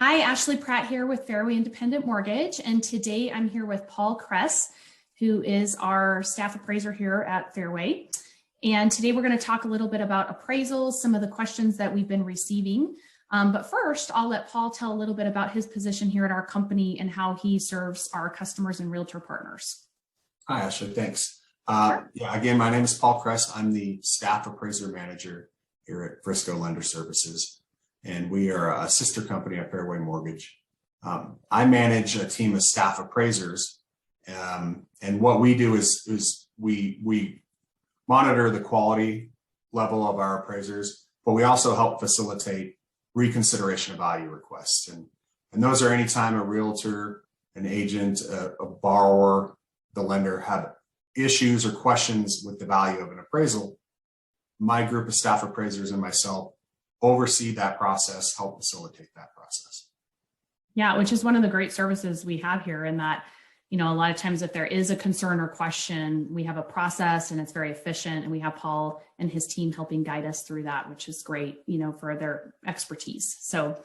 Hi, Ashley Pratt here with Fairway Independent Mortgage, and today I'm here with Paul Cress, who is our staff appraiser here at Fairway. And today we're going to talk a little bit about appraisals, some of the questions that we've been receiving. But first, I'll let Paul tell a little bit about his position here at our company and how he serves our customers and realtor partners. Hi, Ashley. Thanks. Sure. Again, my name is Paul Cress. I'm the staff appraiser manager here at Frisco Lending Services, and we are a sister company of Fairway Mortgage. I manage a team of staff appraisers, and what we do is we monitor the quality level of our appraisers, but we also help facilitate reconsideration of value requests. And those are anytime a realtor, an agent, a borrower, the lender have issues or questions with the value of an appraisal. My group of staff appraisers and myself oversee that process, help facilitate that process. Yeah, which is one of the great services we have here in that, a lot of times if there is a concern or question, we have a process and it's very efficient, and we have Paul and his team helping guide us through that, which is great, for their expertise. So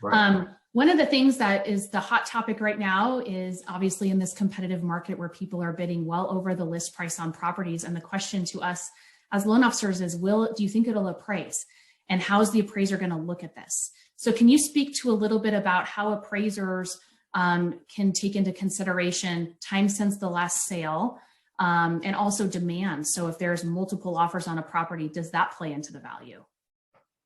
right. One of the things that is the hot topic right now is obviously in this competitive market where people are bidding well over the list price on properties. And the question to us as loan officers is, do you think it'll appraise? And how's the appraiser going to look at this? So can you speak to a little bit about how appraisers can take into consideration time since the last sale and also demand? So if there's multiple offers on a property, does that play into the value?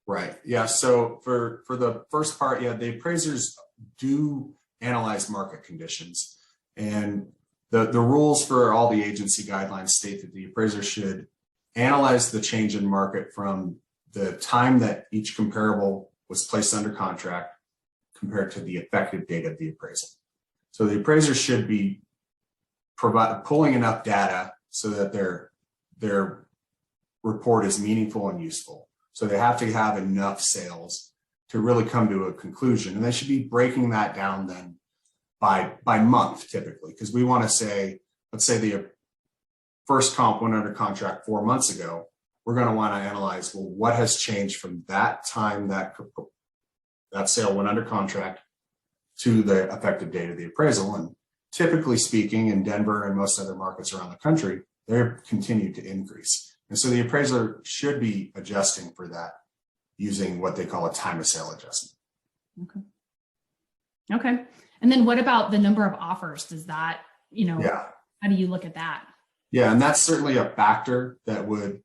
Right. Yeah. So for the first part, the appraisers do analyze market conditions, and the rules for all the agency guidelines state that the appraiser should analyze the change in market from the time that each comparable was placed under contract compared to the effective date of the appraisal. So the appraiser should be pulling enough data so that their report is meaningful and useful. So they have to have enough sales to really come to a conclusion. And they should be breaking that down then by month typically, because we want to say, let's say the first comp went under contract 4 months ago. We're going to want to analyze, well, what has changed from that time that sale went under contract to the effective date of the appraisal. And typically speaking, in Denver and most other markets around the country, they've continued to increase. And so the appraiser should be adjusting for that using what they call a time of sale adjustment. Okay. And then what about the number of offers? Does that, how do you look at that? Yeah, and that's certainly a factor that would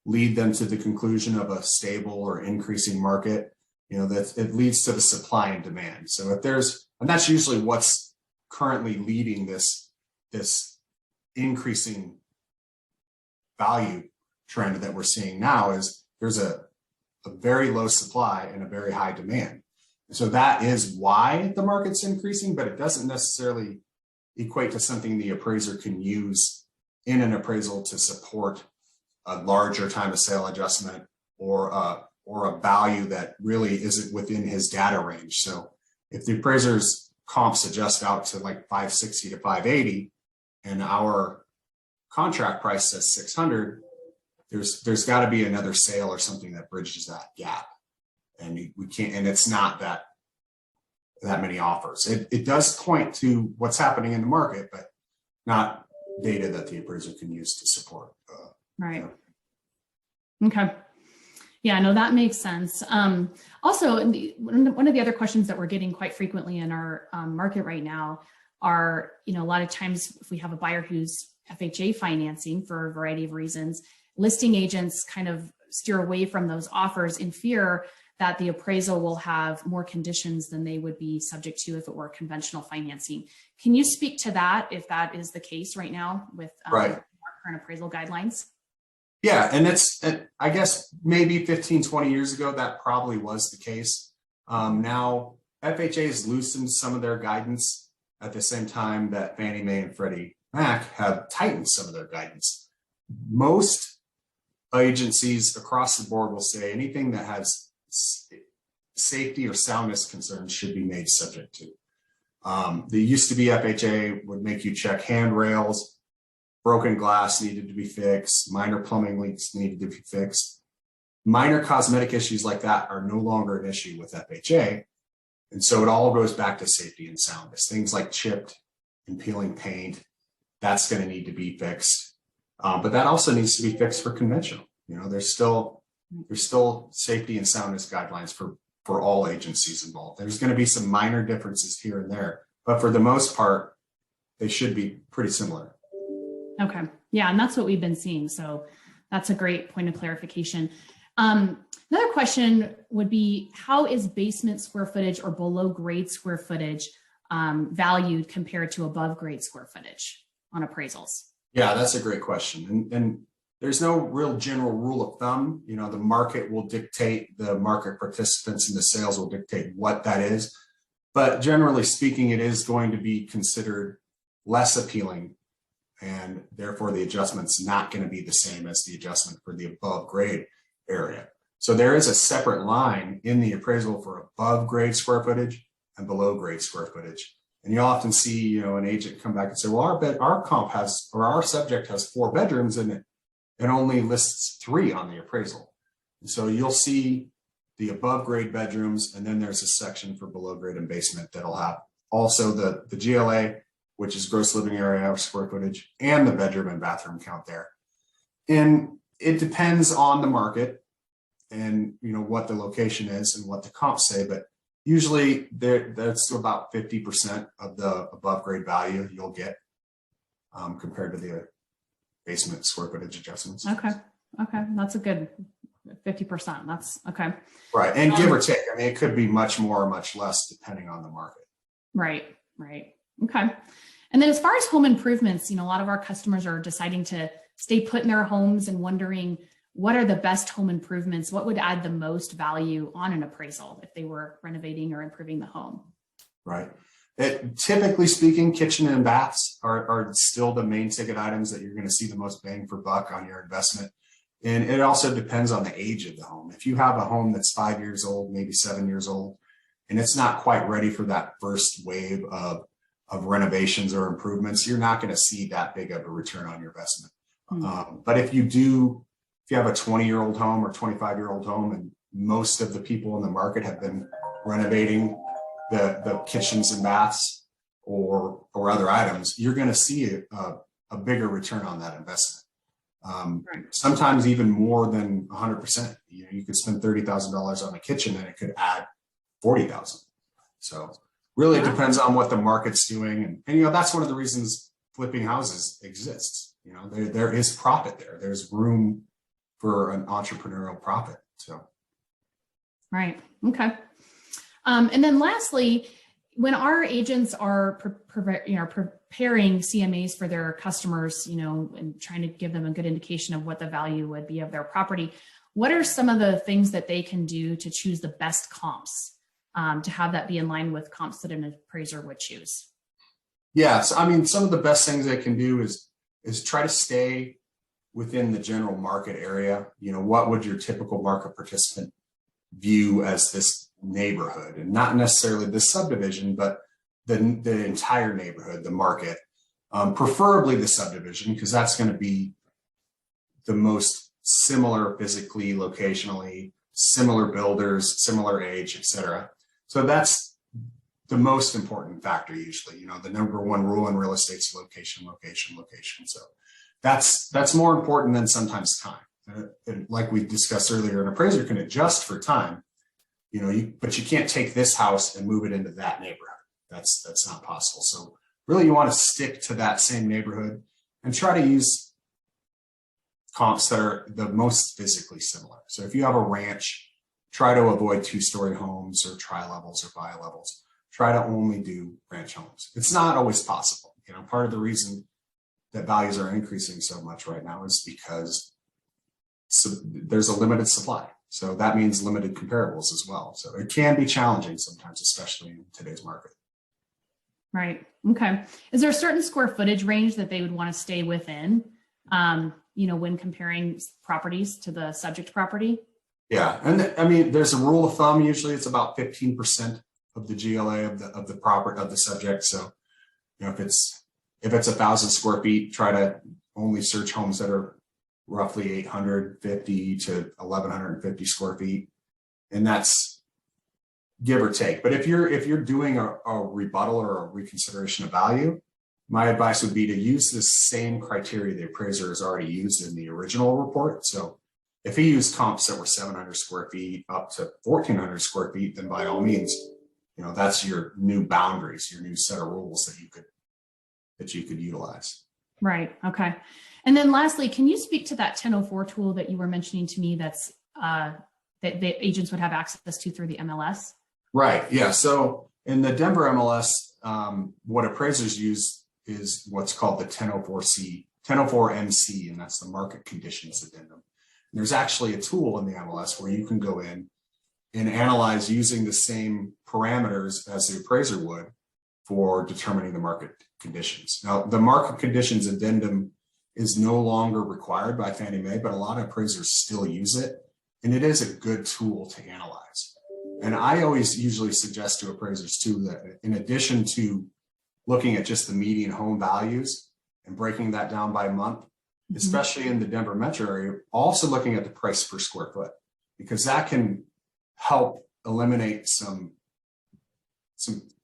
lead them to the conclusion of a stable or increasing market. That it leads to the supply and demand. So if and that's usually what's currently leading this increasing value trend that we're seeing now, is there's a very low supply and a very high demand. And so that is why the market's increasing, but it doesn't necessarily equate to something the appraiser can use in an appraisal to support a larger time of sale adjustment or a value that really isn't within his data range. So if the appraiser's comps adjust out to like 560 to 580 and our contract price says 600, there's got to be another sale or something that bridges that gap. And we can't, and it's not that many offers. It does point to what's happening in the market, but not data that the appraiser can use to support. Right. Okay. Yeah, no, that makes sense. Also, one of the other questions that we're getting quite frequently in our market right now are, a lot of times if we have a buyer who's FHA financing for a variety of reasons, listing agents kind of steer away from those offers in fear that the appraisal will have more conditions than they would be subject to if it were conventional financing. Can you speak to that, if that is the case right now with our current appraisal guidelines? Yeah, and I guess maybe 15, 20 years ago, that probably was the case. Now, FHA has loosened some of their guidance at the same time that Fannie Mae and Freddie Mac have tightened some of their guidance. Most agencies across the board will say anything that has safety or soundness concerns should be made subject to. There used to be FHA would make you check handrails, broken glass needed to be fixed, minor plumbing leaks needed to be fixed. Minor cosmetic issues like that are no longer an issue with FHA. And so it all goes back to safety and soundness. Things like chipped and peeling paint, that's going to need to be fixed. But that also needs to be fixed for conventional. You know, there's still safety and soundness guidelines for all agencies involved. There's going to be some minor differences here and there, but for the most part, they should be pretty similar. Okay. Yeah. And that's what we've been seeing. So that's a great point of clarification. Another question would be, how is basement square footage or below grade square footage valued compared to above grade square footage on appraisals? Yeah, that's a great question. And there's no real general rule of thumb. You know, the market will dictate, the market participants and the sales will dictate what that is. But generally speaking, it is going to be considered less appealing, and therefore the adjustment's not going to be the same as the adjustment for the above grade area. So there is a separate line in the appraisal for above grade square footage and below grade square footage. And you often see, you know, an agent come back and say, well, our comp has, or our subject has 4 bedrooms and it only lists 3 on the appraisal. And so you'll see the above grade bedrooms, and then there's a section for below grade and basement that'll have also the GLA, which is gross living area or square footage, and the bedroom and bathroom count there. And it depends on the market and, you know, what the location is and what the comps say, but usually that's about 50% of the above grade value you'll get compared to the basement square footage adjustments. Okay. That's a good 50%. That's okay. Right. And give or take, I mean, it could be much more or much less depending on the market. Right. Okay. And then as far as home improvements, you know, a lot of our customers are deciding to stay put in their homes and wondering, what are the best home improvements? What would add the most value on an appraisal if they were renovating or improving the home? Right. Typically speaking, kitchen and baths are still the main ticket items that you're going to see the most bang for buck on your investment. And it also depends on the age of the home. If you have a home that's 5 years old, maybe 7 years old, and it's not quite ready for that first wave of renovations or improvements, you're not going to see that big of a return on your investment. But if you have a 20-year-old home or 25-year-old home, and most of the people in the market have been renovating the kitchens and baths or other items, you're going to see a bigger return on that investment. Sometimes even more than 100%. You could spend $30,000 on a kitchen and it could add $40,000. So really, it depends on what the market's doing, and you know, that's one of the reasons flipping houses exists. You know, there is profit there. There's room for an entrepreneurial profit. So, right. Okay. And then lastly, when our agents are preparing CMAs for their customers, you know, and trying to give them a good indication of what the value would be of their property, what are some of the things that they can do to choose the best comps to have that be in line with comps that an appraiser would choose? Yes. I mean, some of the best things they can do is try to stay within the general market area. You know, what would your typical market participant view as this neighborhood, and not necessarily the subdivision, but the entire neighborhood, the market, preferably the subdivision, because that's going to be the most similar physically, locationally, similar builders, similar age, etc. So that's the most important factor usually. You know, the number one rule in real estate is location. So that's more important than sometimes time. And like we discussed earlier, an appraiser can adjust for time, you know, but you can't take this house and move it into that neighborhood. That's not possible. So really, you want to stick to that same neighborhood and try to use comps that are the most physically similar. So if you have a ranch, try to avoid 2-story homes or tri-levels or bi-levels. Try to only do ranch homes. It's not always possible. You know, part of the reason that values are increasing so much right now is because there's a limited supply. So that means limited comparables as well. So it can be challenging sometimes, especially in today's market. Right. Okay. Is there a certain square footage range that they would want to stay within, you know, when comparing properties to the subject property? Yeah. And I mean, there's a rule of thumb. Usually it's about 15% of the GLA of the property of the subject. So, you know, if it's 1,000 square feet, try to only search homes that are roughly 850 to 1,150 square feet. And that's give or take. But if you're doing a rebuttal or a reconsideration of value, my advice would be to use the same criteria the appraiser has already used in the original report. So if he used comps that were 700 square feet up to 1,400 square feet, then by all means, that's your new boundaries, your new set of rules that you could utilize. Right. Okay. And then lastly, can you speak to that 1004 tool that you were mentioning to me that's that the agents would have access to through the MLS? Right. Yeah. So in the Denver MLS, what appraisers use is what's called the 1004MC, and that's the market conditions addendum. And there's actually a tool in the MLS where you can go in and analyze using the same parameters as the appraiser would for determining the market conditions. Now, the market conditions addendum is no longer required by Fannie Mae, but a lot of appraisers still use it, and it is a good tool to analyze. And I always usually suggest to appraisers too that in addition to looking at just the median home values and breaking that down by month, especially in the Denver metro area, also looking at the price per square foot, because that can help eliminate some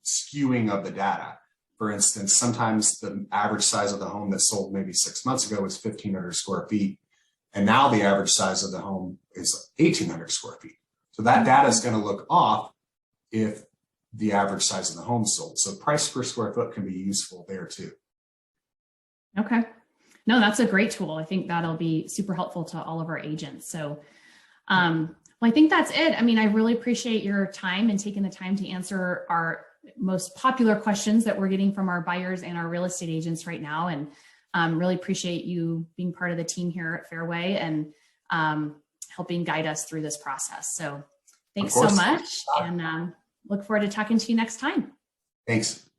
skewing of the data. For instance, sometimes the average size of the home that sold maybe 6 months ago was 1,500 square feet. And now the average size of the home is 1,800 square feet. So that data is going to look off if the average size of the home sold. So price per square foot can be useful there too. Okay. No, that's a great tool. I think that'll be super helpful to all of our agents. So, well, I think that's it. I mean, I really appreciate your time and taking the time to answer our most popular questions that we're getting from our buyers and our real estate agents right now. And really appreciate you being part of the team here at Fairway and helping guide us through this process. So thanks so much, and look forward to talking to you next time. Thanks.